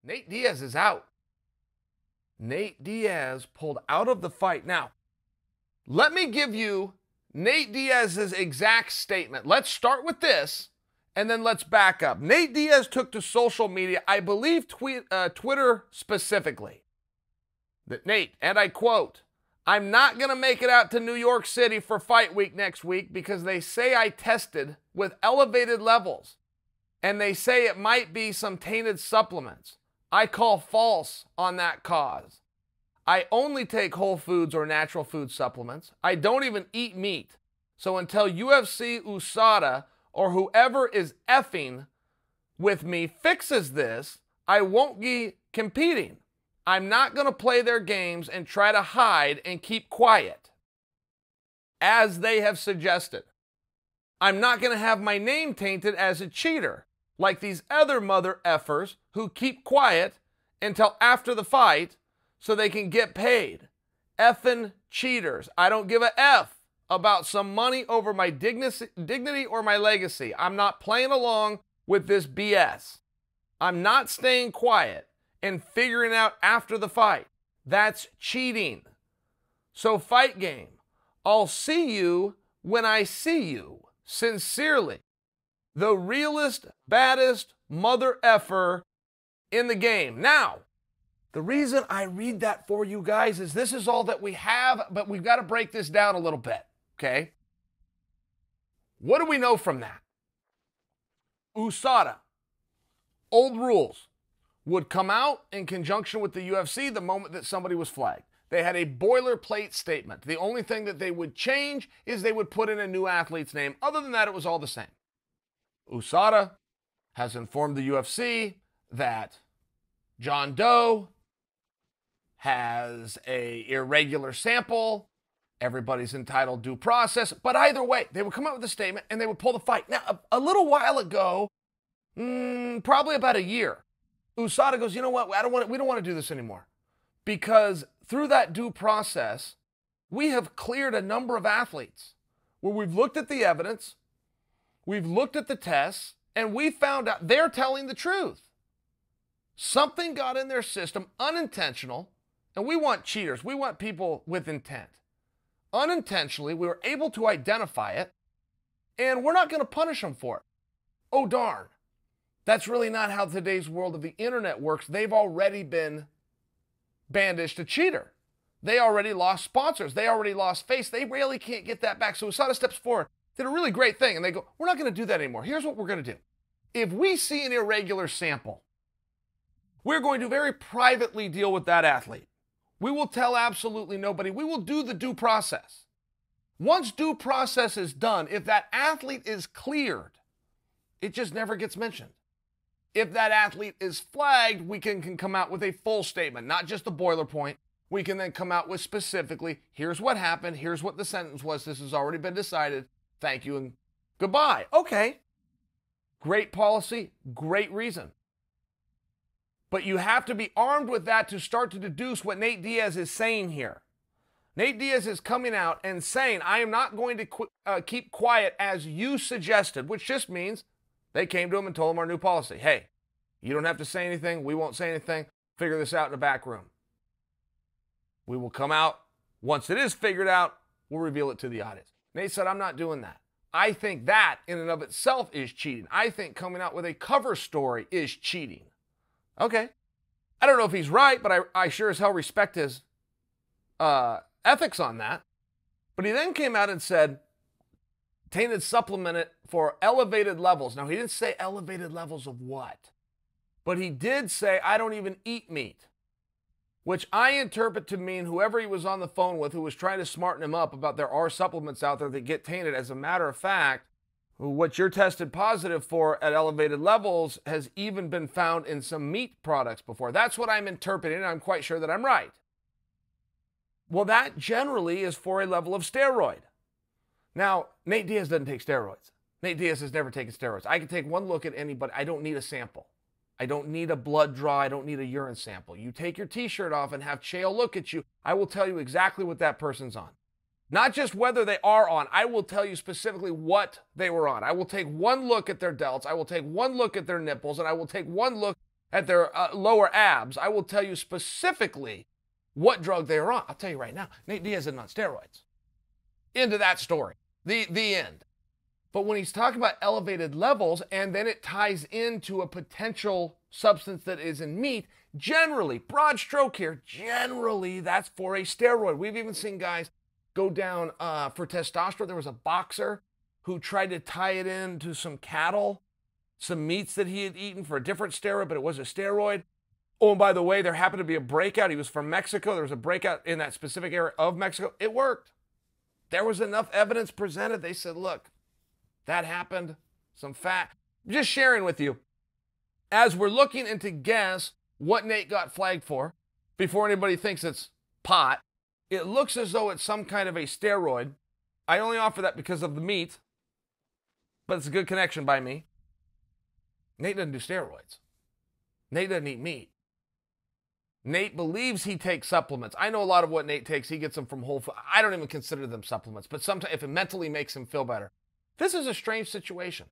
Nate Diaz is out. Nate Diaz pulled out of the fight. Now, let me give you Nate Diaz's exact statement. Let's start with this, and then let's back up. Nate Diaz took to social media, I believe Twitter specifically, that Nate, and I quote, "I'm not going to make it out to New York City for fight week next week because they say I tested with elevated levels, and they say it might be some tainted supplements. I call false on that cause. I only take whole foods or natural food supplements. I don't even eat meat. So until UFC, USADA, or whoever is effing with me fixes this, I won't be competing. I'm not going to play their games and try to hide and keep quiet, as they have suggested. I'm not going to have my name tainted as a cheater, like these other mother effers who keep quiet until after the fight so they can get paid. Effing cheaters. I don't give a F about some money over my dignity or my legacy. I'm not playing along with this BS. I'm not staying quiet and figuring out after the fight. That's cheating. So fight game. I'll see you when I see you. Sincerely, the realest, baddest mother effer in the game. Now, the reason I read that for you guys is this is all that we have, but we've got to break this down a little bit, okay? What do we know from that? USADA, old rules, would come out in conjunction with the UFC the moment that somebody was flagged. They had a boilerplate statement. The only thing that they would change is they would put in a new athlete's name. Other than that, it was all the same. USADA has informed the UFC that John Doe has an irregular sample. Everybody's entitled due process. But either way, they would come out with a statement and they would pull the fight. Now, a little while ago, probably about a year, USADA goes, you know what? We don't want to do this anymore. Because through that due process, we have cleared a number of athletes where we've looked at the evidence, we've looked at the tests, and we found out they're telling the truth. Something got in their system, unintentional, and we want cheaters. We want people with intent. Unintentionally, we were able to identify it, and we're not going to punish them for it. Oh, darn. That's really not how today's world of the internet works. They've already been bandaged a cheater. They already lost sponsors. They already lost face. They really can't get that back. So USADA steps forward, did a really great thing, and they go, we're not going to do that anymore. Here's what we're going to do. If we see an irregular sample, we're going to very privately deal with that athlete. We will tell absolutely nobody. We will do the due process. Once due process is done, if that athlete is cleared, it just never gets mentioned. If that athlete is flagged, we can come out with a full statement, not just a boiler point. We can then come out with specifically, here's what happened, here's what the sentence was, this has already been decided, thank you and goodbye. Okay, great policy, great reason. But you have to be armed with that to start to deduce what Nate Diaz is saying here. Nate Diaz is coming out and saying, I am not going to keep quiet as you suggested, which just means they came to him and told him our new policy. Hey, you don't have to say anything. We won't say anything. Figure this out in the back room. We will come out. Once it is figured out, we'll reveal it to the audience. Nate said, I'm not doing that. I think that in and of itself is cheating. I think coming out with a cover story is cheating. Okay. I don't know if he's right, but I sure as hell respect his ethics on that. But he then came out and said, tainted supplemented for elevated levels. Now, he didn't say elevated levels of what, but he did say, I don't even eat meat, which I interpret to mean whoever he was on the phone with who was trying to smarten him up about there are supplements out there that get tainted. As a matter of fact, what you're tested positive for at elevated levels has even been found in some meat products before. That's what I'm interpreting, and I'm quite sure that I'm right. Well, that generally is for a level of steroid. Now, Nate Diaz doesn't take steroids. Nate Diaz has never taken steroids. I can take one look at anybody. I don't need a sample. I don't need a blood draw. I don't need a urine sample. You take your t-shirt off and have Chael look at you. I will tell you exactly what that person's on. Not just whether they are on. I will tell you specifically what they were on. I will take one look at their delts. I will take one look at their nipples. And I will take one look at their lower abs, I will tell you specifically what drug they are on. I'll tell you right now, Nate Diaz isn't on steroids. Into that story. The end. But when he's talking about elevated levels and then it ties into a potential substance that is in meat, generally, broad stroke here, generally that's for a steroid. We've even seen guys go down for testosterone. There was a boxer who tried to tie it into some cattle, some meats that he had eaten for a different steroid, but it was a steroid. Oh, and by the way, there happened to be a breakout. He was from Mexico. There was a breakout in that specific area of Mexico. It worked. There was enough evidence presented. They said, look, that happened. Some fact. Just sharing with you. As we're looking into guess what Nate got flagged for, before anybody thinks it's pot, it looks as though it's some kind of a steroid. I only offer that because of the meat, but it's a good connection by me. Nate doesn't do steroids. Nate doesn't eat meat. Nate believes he takes supplements. I know a lot of what Nate takes. He gets them from Whole Foods. I don't even consider them supplements, but sometimes if it mentally makes him feel better. This is a strange situation.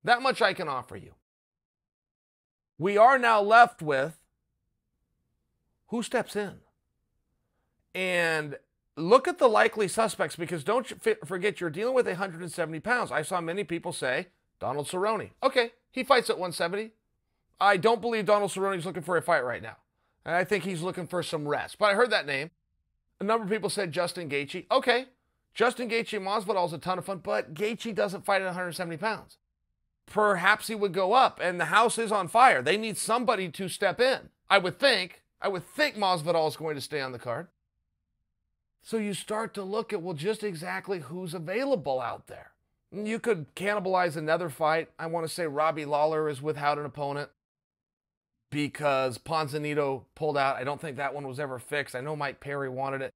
That much I can offer you. We are now left with who steps in. And look at the likely suspects, because don't forget you're dealing with 170 pounds. I saw many people say Donald Cerrone. Okay, he fights at 170. I don't believe Donald Cerrone's looking for a fight right now. And I think he's looking for some rest. But I heard that name. A number of people said Justin Gaethje. Okay, Justin Gaethje and Masvidal is a ton of fun, but Gaethje doesn't fight at 170 pounds. Perhaps he would go up, and the house is on fire. They need somebody to step in. I would think Masvidal is going to stay on the card. So you start to look at, well, just exactly who's available out there. You could cannibalize another fight. I want to say Robbie Lawler is without an opponent because Ponzinibbio pulled out. I don't think that one was ever fixed. I know Mike Perry wanted it.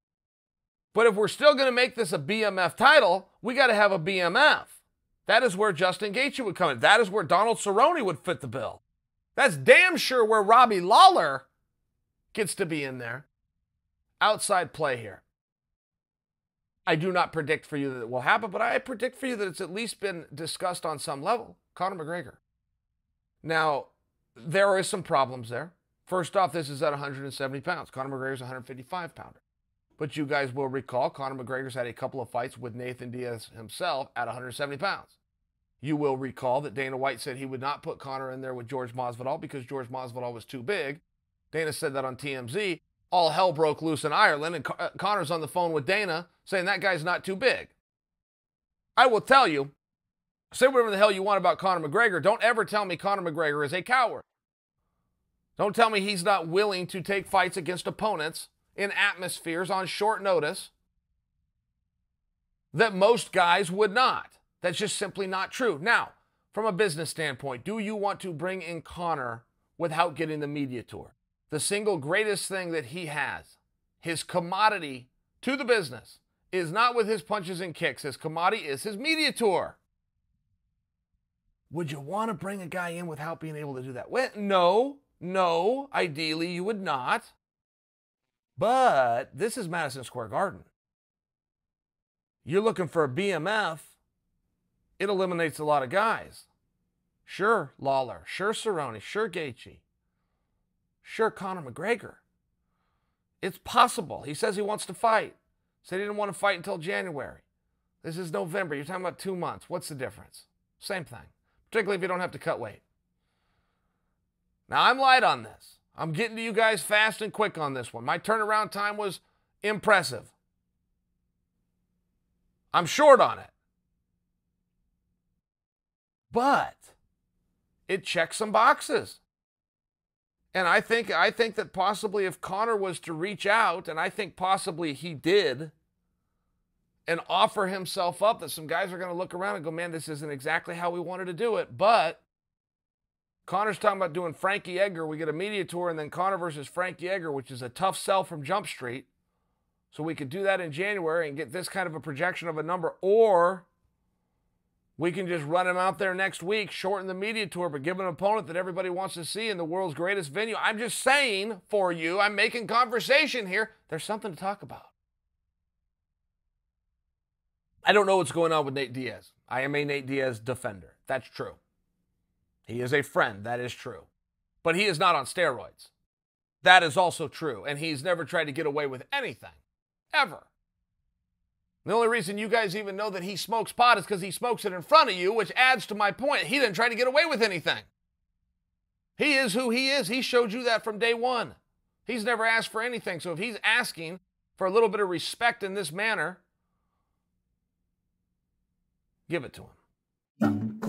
But if we're still going to make this a BMF title, we got to have a BMF. That is where Justin Gaethje would come in. That is where Donald Cerrone would fit the bill. That's damn sure where Robbie Lawler gets to be in there. Outside play here. I do not predict for you that it will happen, but I predict for you that it's at least been discussed on some level. Conor McGregor. Now, there is some problems there. First off, this is at 170 pounds. Conor McGregor's a 155 pounder. But you guys will recall, Conor McGregor's had a couple of fights with Nathan Diaz himself at 170 pounds. You will recall that Dana White said he would not put Conor in there with Jorge Masvidal because Jorge Masvidal was too big. Dana said that on TMZ. All hell broke loose in Ireland, and Conor's on the phone with Dana saying that guy's not too big. I will tell you, say whatever the hell you want about Conor McGregor. Don't ever tell me Conor McGregor is a coward. Don't tell me he's not willing to take fights against opponents in atmospheres on short notice that most guys would not. That's just simply not true. Now, from a business standpoint, do you want to bring in Conor without getting the media tour? The single greatest thing that he has, his commodity to the business, is not with his punches and kicks. His commodity is his media tour. Would you want to bring a guy in without being able to do that? Well, no, ideally you would not. But this is Madison Square Garden. You're looking for a BMF, it eliminates a lot of guys. Sure, Lawler. Sure, Cerrone. Sure, Gaethje. Sure, Conor McGregor. It's possible. He says he wants to fight. Said he didn't want to fight until January. This is November. You're talking about 2 months. What's the difference? Same thing. Particularly if you don't have to cut weight. Now, I'm light on this. I'm getting to you guys fast and quick on this one. My turnaround time was impressive. I'm short on it. But it checks some boxes. And I think that possibly if Conor was to reach out, and I think possibly he did, and offer himself up, that some guys are going to look around and go, man, this isn't exactly how we wanted to do it. But Conor's talking about doing Frankie Edgar. We get a media tour, and then Conor versus Frankie Edgar, which is a tough sell from Jump Street. So we could do that in January and get this kind of a projection of a number. Or we can just run him out there next week, shorten the media tour, but give an opponent that everybody wants to see in the world's greatest venue. I'm just saying for you, I'm making conversation here. There's something to talk about. I don't know what's going on with Nate Diaz. I am a Nate Diaz defender. That's true. He is a friend. That is true. but he is not on steroids. That is also true, and he's never tried to get away with anything, ever. The only reason you guys even know that he smokes pot is because he smokes it in front of you, which adds to my point. He didn't try to get away with anything. He is who he is. He showed you that from day one. He's never asked for anything. So if he's asking for a little bit of respect in this manner, give it to him.